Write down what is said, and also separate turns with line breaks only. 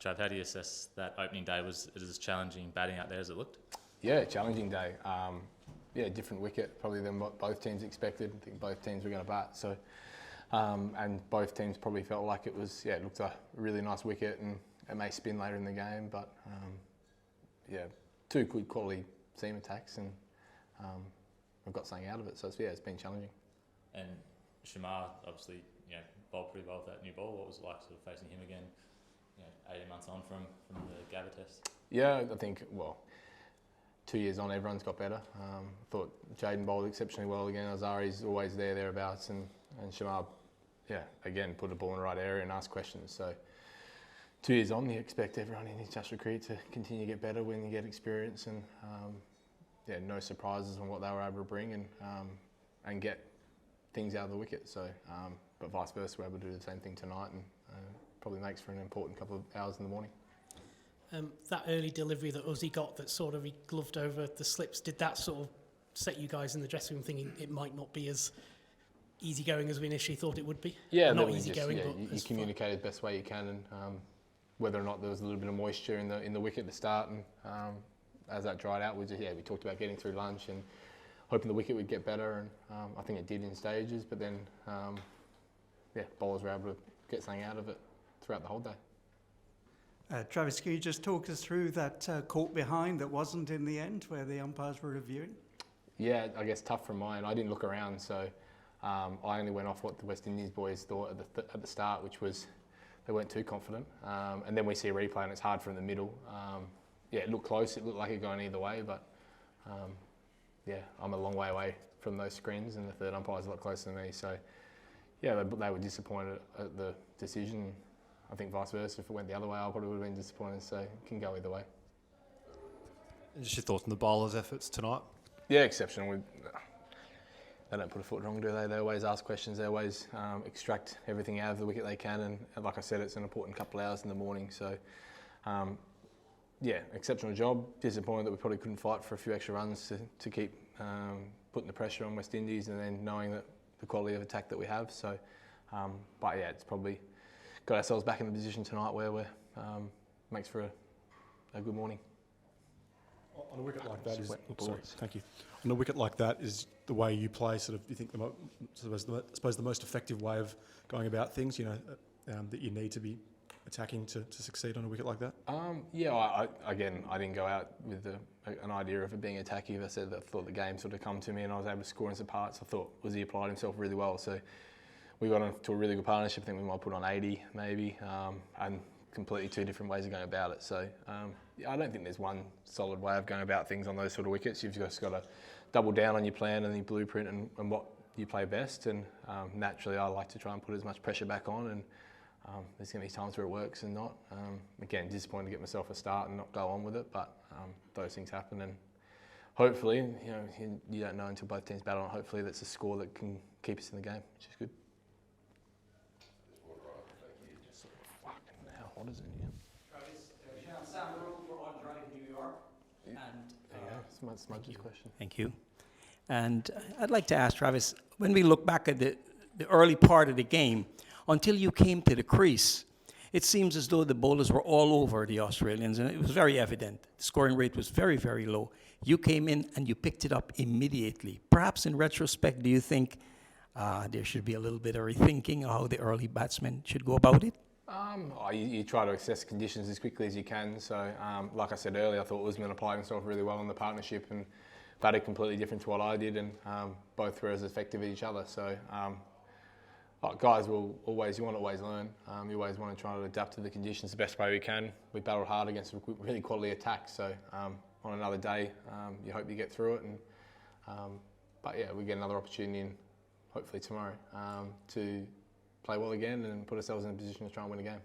Trav, how do you assess that opening day? Was it as challenging batting out there as it looked?
Yeah, challenging day. Yeah, different wicket probably than what both teams expected. I think both teams were going to bat, so and both teams probably felt like it was, yeah, it looked a really nice wicket and it may spin later in the game, but yeah, two good quality seam attacks and we've got something out of it. So yeah, it's been challenging.
And Shamar obviously, bowled pretty well with that new ball. What was it like sort of facing him again, 18 months on from the Gabba test? Yeah,
I think, well, 2 years on, everyone's got better. I thought Jaden bowled exceptionally well again. Azari's always thereabouts, and Shamar, yeah, again, put the ball in the right area and asked questions. So 2 years on, you expect everyone in international cricket to continue to get better when you get experience, and yeah, no surprises on what they were able to bring and get things out of the wicket. So, but vice versa, we're able to do the same thing tonight, and probably makes for an important couple of hours in the morning.
That early delivery that Uzi got that sort of he gloved over the slips, did that sort of set you guys in the dressing room thinking it might not be as easygoing as we initially thought it would be?
Yeah,
not easygoing, but
you communicate the best way you can, and whether or not there was a little bit of moisture in the wicket at the start, and as that dried out, we talked about getting through lunch and hoping the wicket would get better, and I think it did in stages, but then yeah, bowlers were able to get something out of it throughout the whole day.
Travis, can you just talk us through that caught behind that wasn't in the end, where the umpires were reviewing?
Yeah, I guess tough from mine. I didn't look around, so I only went off what the West Indies boys thought at the start, which was they weren't too confident. And then we see a replay and it's hard from the middle. Yeah, it looked close. It looked like it going either way, but yeah, I'm a long way away from those screens, and the third umpire's a lot closer than me. So yeah, they were disappointed at the decision. I think vice versa, if it went the other way, I probably would have been disappointed, so it can go either way.
And just your thoughts on the bowlers' efforts tonight?
Yeah, exceptional. They don't put a foot wrong, do they? They always ask questions, they always extract everything out of the wicket they can, and like I said, it's an important couple of hours in the morning, so yeah, exceptional job. Disappointed that we probably couldn't fight for a few extra runs to keep putting the pressure on West Indies, and then knowing that the quality of attack that we have, so but yeah, it's probably got ourselves back in the position tonight where we're makes for a good morning.
On a wicket like that thank you. On a wicket like that, is the way you play sort of, do you think I suppose the most effective way of going about things, that you need to be attacking to succeed on a wicket like that? Yeah,
I didn't go out with an idea of it being attacking. I said that I thought the game sort of come to me and I was able to score in some parts. I thought Uzi applied himself really well, so we got into a really good partnership. I think we might put on 80 maybe, and completely two different ways of going about it. So I don't think there's one solid way of going about things on those sort of wickets. You've just got to double down on your plan and your blueprint and what you play best. And naturally, I like to try and put as much pressure back on. And there's going to be times where it works and not. Again, disappointed to get myself a start and not go on with it. But those things happen, and hopefully, you don't know until both teams battle. Hopefully, that's a score that can keep us in the game, which is good. What is it here?
Travis, Sam Rowe for On Drive New York.
And Smudge's question.
Thank you. And I'd like to ask Travis, when we look back at the early part of the game, until you came to the crease, it seems as though the bowlers were all over the Australians, and it was very evident. The scoring rate was very, very low. You came in and you picked it up immediately. Perhaps in retrospect, do you think there should be a little bit of rethinking of how the early batsmen should go about it?
You try to assess conditions as quickly as you can. So, like I said earlier, I thought Usman applied himself really well in the partnership and batted completely different to what I did, and both were as effective as each other. So, guys will always, you want to always learn. You always want to try to adapt to the conditions the best way we can. We battled hard against a really quality attack. So, on another day, you hope you get through it. And but yeah, we get another opportunity, and hopefully tomorrow, to play well again and put ourselves in a position to try and win a game.